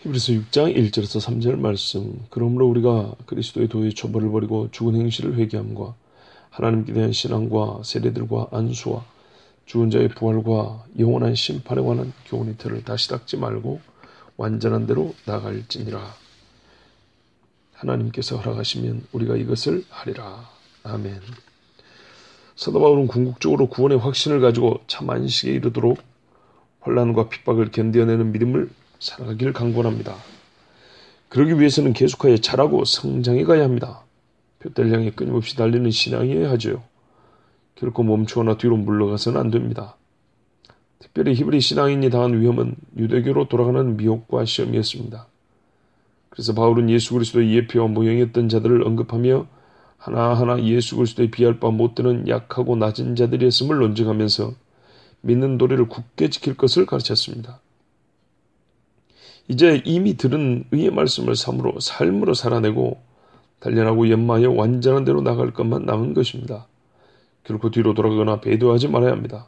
히브리서 6장 1절에서 3절 말씀. 그러므로 우리가 그리스도의 도의 초보를 버리고 죽은 행실을 회개함과 하나님께 대한 신앙과 세례들과 안수와 죽은 자의 부활과 영원한 심판에 관한 교훈의 틀을 다시 닦지 말고 완전한 대로 나아갈지니라. 하나님께서 허락하시면 우리가 이것을 하리라. 아멘. 사도 바울은 궁극적으로 구원의 확신을 가지고 참 안식에 이르도록 환난과 핍박을 견뎌내는 믿음을 살아가길 강권합니다. 그러기 위해서는 계속하여 자라고 성장해 가야 합니다. 표대를 향해 끊임없이 달리는 신앙이어야 하죠. 결코 멈추거나 뒤로 물러가서는 안 됩니다. 특별히 히브리 신앙인이 당한 위험은 유대교로 돌아가는 미혹과 시험이었습니다. 그래서 바울은 예수 그리스도의 예표와 모형이었던 자들을 언급하며 하나하나 예수 그리스도에 비할 바 못되는 약하고 낮은 자들이었음을 논증하면서 믿는 도리를 굳게 지킬 것을 가르쳤습니다. 이제 이미 들은 의의 말씀을 삶으로 살아내고 단련하고 연마하여 완전한 대로 나갈 것만 남은 것입니다. 결코 뒤로 돌아가거나 배도하지 말아야 합니다.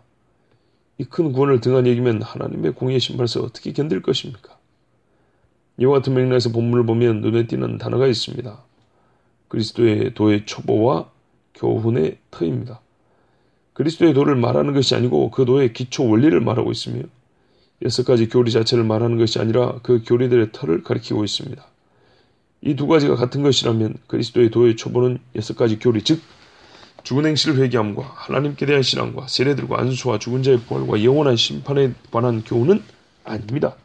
이 큰 구원을 등한히 여기면 하나님의 공의의 심판에서 어떻게 견딜 것입니까? 이와 같은 맥락에서 본문을 보면 눈에 띄는 단어가 있습니다. 그리스도의 도의 초보와 교훈의 터입니다. 그리스도의 도를 말하는 것이 아니고 그 도의 기초 원리를 말하고 있으며 6가지 교리 자체를 말하는 것이 아니라 그 교리들의 터를 가리키고 있습니다. 이 두 가지가 같은 것이라면 그리스도의 도의 초보는 6가지 교리, 즉 죽은 행실을 회개함과 하나님께 대한 신앙과 세례들과 안수와 죽은 자의 부활과 영원한 심판에 관한 교훈은 아닙니다.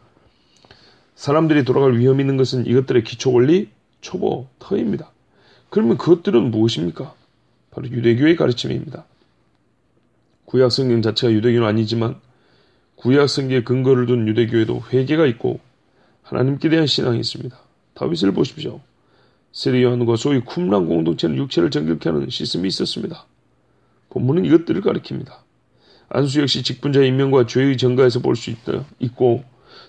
사람들이 돌아갈 위험이 있는 것은 이것들의 기초 원리, 초보, 터입니다. 그러면 그것들은 무엇입니까? 바로 유대교의 가르침입니다. 구약 성경 자체가 유대교는 아니지만 구약 성경에 근거를 둔 유대교에도 회개가 있고 하나님께 대한 신앙이 있습니다. 다윗을 보십시오. 세례 요한과 소위 쿰란 공동체는 육체를 정결케 하는 시스템이 있었습니다. 본문은 이것들을 가리킵니다. 안수 역시 직분자의 임명과 죄의 전가에서 볼 수 있고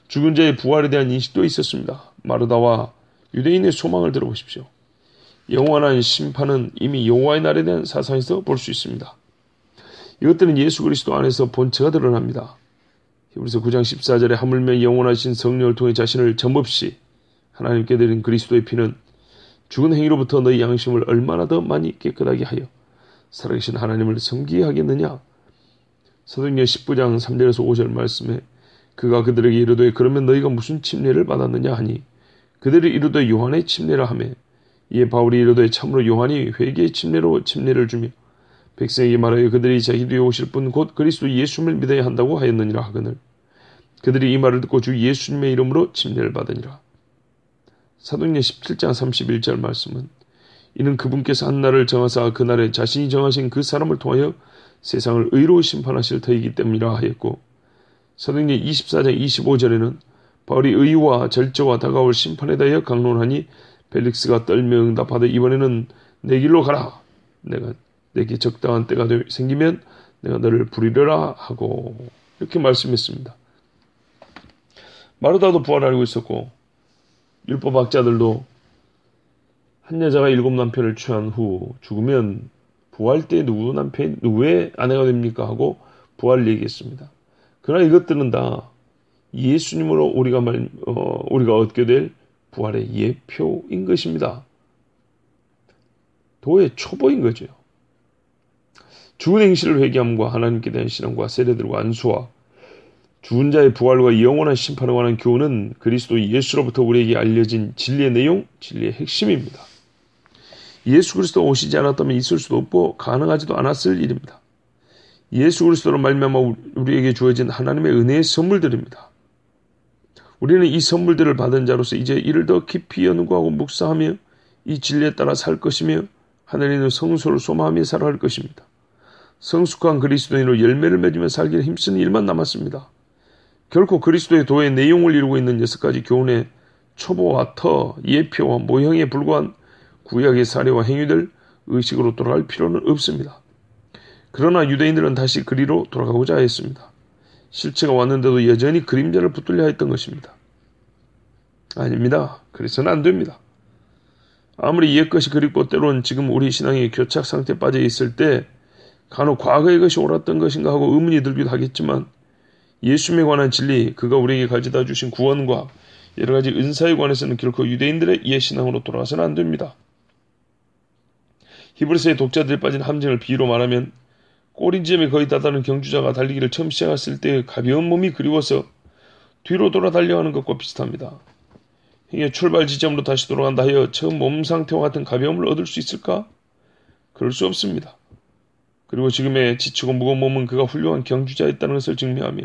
죽은 자의 부활에 대한 인식도 있었습니다. 마르다와 유대인의 소망을 들어보십시오. 영원한 심판은 이미 여호와의 날에 대한 사상에서 볼 수 있습니다. 이것들은 예수 그리스도 안에서 본체가 드러납니다. 히브리서 9장 14절에 하물며 영원하신 성령을 통해 자신을 점없이 하나님께 드린 그리스도의 피는 죽은 행위로부터 너희 양심을 얼마나 더 많이 깨끗하게 하여 살아계신 하나님을 섬기게 하겠느냐. 사도행전 19장 3절에서 5절 말씀에 그가 그들에게 이르되 그러면 너희가 무슨 침례를 받았느냐 하니 그들이 이르되 요한의 침례라 하매 이에 바울이 이르되 참으로 요한이 회개의 침례로 침례를 주며 백성에게 말하여 그들이 자기 뒤에 오실 분 곧 그리스도 예수를 믿어야 한다고 하였느니라 하거늘 그들이 이 말을 듣고 주 예수님의 이름으로 침례를 받으니라. 사도행전 17장 31절 말씀은 이는 그분께서 한 날을 정하사 그날에 자신이 정하신 그 사람을 통하여 세상을 의로 심판하실 터이기 때문이라 하였고 사도행전 24장 25절에는 바울이 의와 절제와 다가올 심판에 대하여 강론하니 펠릭스가 떨며 응답하되 이번에는 내 길로 가라. 내게 적당한 때가 생기면 내가 너를 부리려라 하고 이렇게 말씀했습니다. 마르다도 부활하고 있었고 율법학자들도 한 여자가 7 남편을 취한 후 죽으면 부활 때 누구의 아내가 됩니까 하고 부활을 얘기했습니다. 그러나 이것들은 다 예수님으로 우리가 얻게 될 부활의 예표인 것입니다. 도의 초보인 거죠. 죽은 행실을 회개함과 하나님께 대한 신앙과 세례들과 안수와 죽은 자의 부활과 영원한 심판에 관한 교훈은 그리스도 예수로부터 우리에게 알려진 진리의 내용, 진리의 핵심입니다. 예수 그리스도가 오시지 않았다면 있을 수도 없고 가능하지도 않았을 일입니다. 예수 그리스도로 말미암아 우리에게 주어진 하나님의 은혜의 선물들입니다. 우리는 이 선물들을 받은 자로서 이제 이를 더 깊이 연구하고 묵상하며 이 진리에 따라 살 것이며 하늘에 있는 성소를 소망하며 살아갈 것입니다. 성숙한 그리스도인으로 열매를 맺으며 살기를 힘쓰는 일만 남았습니다. 결코 그리스도의 도의 내용을 이루고 있는 6가지 교훈의 초보와 터, 예표와 모형에 불과한 구약의 사례와 행위들, 의식으로 돌아갈 필요는 없습니다. 그러나 유대인들은 다시 그리로 돌아가고자 했습니다. 실체가 왔는데도 여전히 그림자를 붙들려 했던 것입니다. 아닙니다. 그래서는 안 됩니다. 아무리 옛것이 그립고 때로는 지금 우리 신앙이 교착 상태에 빠져 있을 때 간혹 과거의 것이 옳았던 것인가 하고 의문이 들기도 하겠지만 예수님에 관한 진리, 그가 우리에게 가져다 주신 구원과 여러 가지 은사에 관해서는 결코 유대인들의 이해신앙으로 돌아가서는 안 됩니다. 히브리서의 독자들이 빠진 함정을 비유로 말하면 꼬리 지점에 거의 다다른 경주자가 달리기를 처음 시작했을 때의 가벼운 몸이 그리워서 뒤로 돌아 달려가는 것과 비슷합니다. 행의 출발 지점으로 다시 돌아간다 하여 처음 몸 상태와 같은 가벼움을 얻을 수 있을까? 그럴 수 없습니다. 그리고 지금의 지치고 무거운 몸은 그가 훌륭한 경주자였다는 것을 증명하며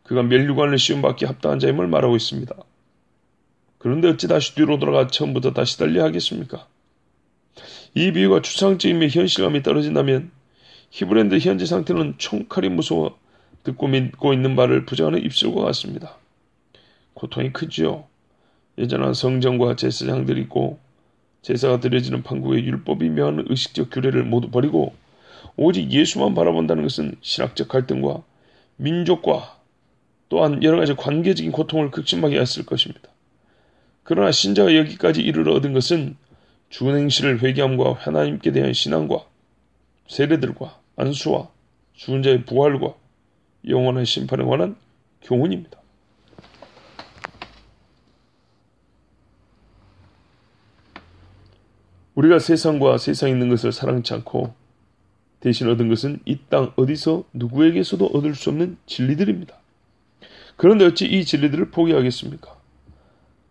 그가 멸류관을 씌움받기에 합당한 자임을 말하고 있습니다. 그런데 어찌 다시 뒤로 돌아가 처음부터 다시 달려야 하겠습니까? 이 비유가 추상적이며 현실감이 떨어진다면 히브리인의 현재 상태는 총칼이 무서워 듣고 믿고 있는 바를 부정하는 입술과 같습니다. 고통이 크지요. 예전한 성전과 제사장들이 있고 제사가 드려지는 판국의 율법이 명하는 의식적 규례를 모두 버리고 오직 예수만 바라본다는 것은 신학적 갈등과 민족과 또한 여러 가지 관계적인 고통을 극심하게 했을 것입니다. 그러나 신자가 여기까지 이르러 얻은 것은 죽은 행실을 회개함과 하나님께 대한 신앙과 세례들과 안수와 죽은 자의 부활과 영원한 심판에 관한 교훈입니다. 우리가 세상과 세상에 있는 것을 사랑치 않고 대신 얻은 것은 이 땅 어디서 누구에게서도 얻을 수 없는 진리들입니다. 그런데 어찌 이 진리들을 포기하겠습니까?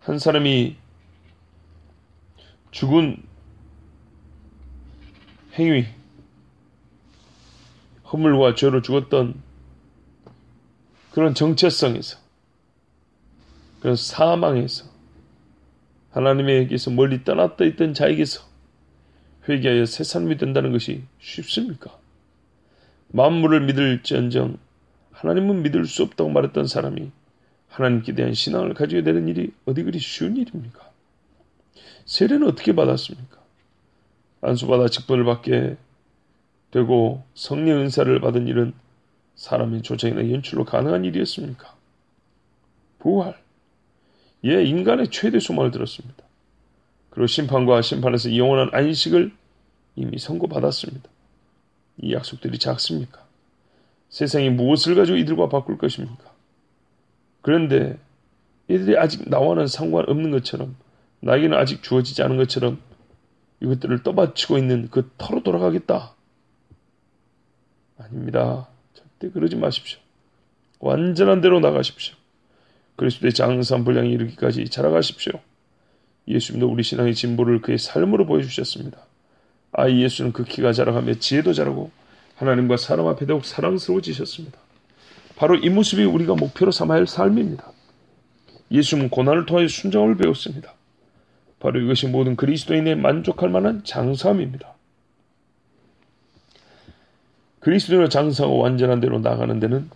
한 사람이 죽은 행위, 허물과 죄로 죽었던 그런 정체성에서, 그런 사망에서, 하나님에게서 멀리 떠났다 있던 자에게서 회개하여 새 삶이 된다는 것이 쉽습니까? 만물을 믿을지언정 하나님은 믿을 수 없다고 말했던 사람이 하나님께 대한 신앙을 가지게 되는 일이 어디 그리 쉬운 일입니까? 세례는 어떻게 받았습니까? 안수받아 직분을 받게 되고 성령 은사를 받은 일은 사람의 조작이나 연출로 가능한 일이었습니까? 부활. 인간의 최대 소망을 들었습니다. 그리고 심판과 심판에서 영원한 안식을 이미 선고받았습니다. 이 약속들이 작습니까? 세상이 무엇을 가지고 이들과 바꿀 것입니까? 그런데 이들이 아직 나와는 상관없는 것처럼, 나에게는 아직 주어지지 않은 것처럼 이것들을 떠받치고 있는 그 터로 돌아가겠다. 아닙니다. 절대 그러지 마십시오. 완전한 대로 나가십시오. 그리스도의 장성한 분량에 이르기까지 자라가십시오. 예수님도 우리 신앙의 진보를 그의 삶으로 보여주셨습니다. 이 예수는 그 키가 자라가며 지혜도 자라고 하나님과 사람 앞에 더욱 사랑스러워지셨습니다. 바로 이 모습이 우리가 목표로 삼아야 할 삶입니다. 예수는 고난을 통하여 순종을 배웠습니다. 바로 이것이 모든 그리스도인의 만족할 만한 장사함입니다. 그리스도인의 장사하고 완전한 대로 나가는 데는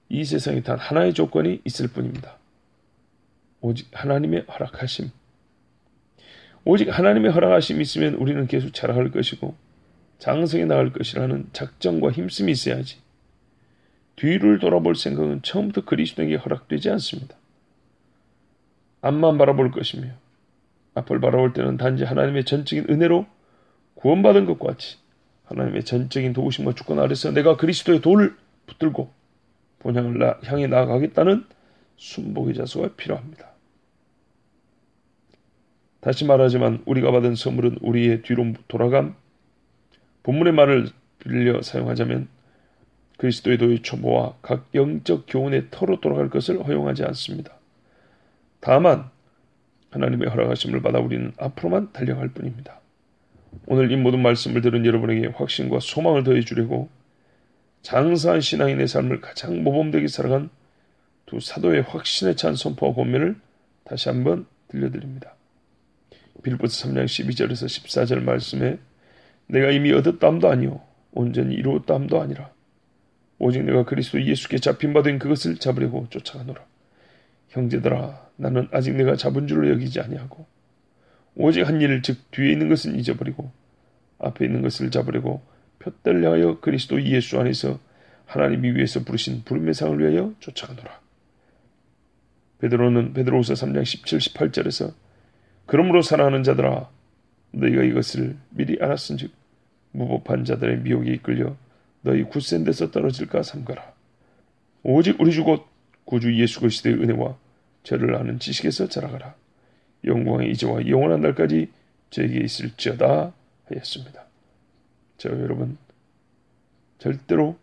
이 세상에 단 하나의 조건이 있을 뿐입니다. 오직 하나님의 허락하심. 오직 하나님의 허락하심이 있으면 우리는 계속 자라갈 것이고 장성해 나갈 것이라는 작정과 힘씀이 있어야지. 뒤를 돌아볼 생각은 처음부터 그리스도에게 허락되지 않습니다. 앞만 바라볼 것이며 앞을 바라볼 때는 단지 하나님의 전적인 은혜로 구원받은 것과 같이 하나님의 전적인 도우심과 주권 아래서 내가 그리스도의 도를 붙들고 본향을 향해 나아가겠다는 순복의 자세가 필요합니다. 다시 말하지만 우리가 받은 선물은 우리의 뒤로 돌아감, 본문의 말을 빌려 사용하자면 그리스도의 도의 초보와 각 영적 교훈의 터로 돌아갈 것을 허용하지 않습니다. 다만 하나님의 허락하심을 받아 우리는 앞으로만 달려갈 뿐입니다. 오늘 이 모든 말씀을 들은 여러분에게 확신과 소망을 더해 주려고 장사한 신앙인의 삶을 가장 모범되게 살아간 두 사도의 확신에 찬 선포와 권면을 다시 한번 들려드립니다. 빌립보서 3장 12절에서 14절 말씀에 내가 이미 얻었다함도 아니요 온전히 이루었다함도 아니라 오직 내가 그리스도 예수께 잡힌 바 된 그것을 잡으려고 쫓아가노라. 형제들아 나는 아직 내가 잡은 줄로 여기지 아니하고 오직 한 일 즉 뒤에 있는 것은 잊어버리고 앞에 있는 것을 잡으려고 표떨려 하여 그리스도 예수 안에서 하나님이 위에서 부르신 부름의 상을 위하여 쫓아가노라. 베드로후서 3장 17, 18절에서 그러므로 사랑하는 자들아 너희가 이것을 미리 알았은즉 무법한 자들의 미혹에 이끌려 너희 굳센 데서 떨어질까 삼가라. 오직 우리 주 곧 구주 예수 그리스도의 은혜와 저를 아는 지식에서 자라가라. 영광의 이제와 영원한 날까지 저에게 있을지어다 하였습니다. 저 여러분, 절대로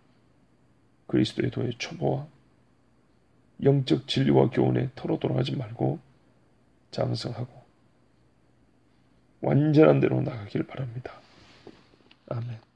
그리스도의 도의 초보와 영적 진리와 교훈에 털어 돌아가지 말고 장성하고 완전한 대로 나가길 바랍니다. 아멘.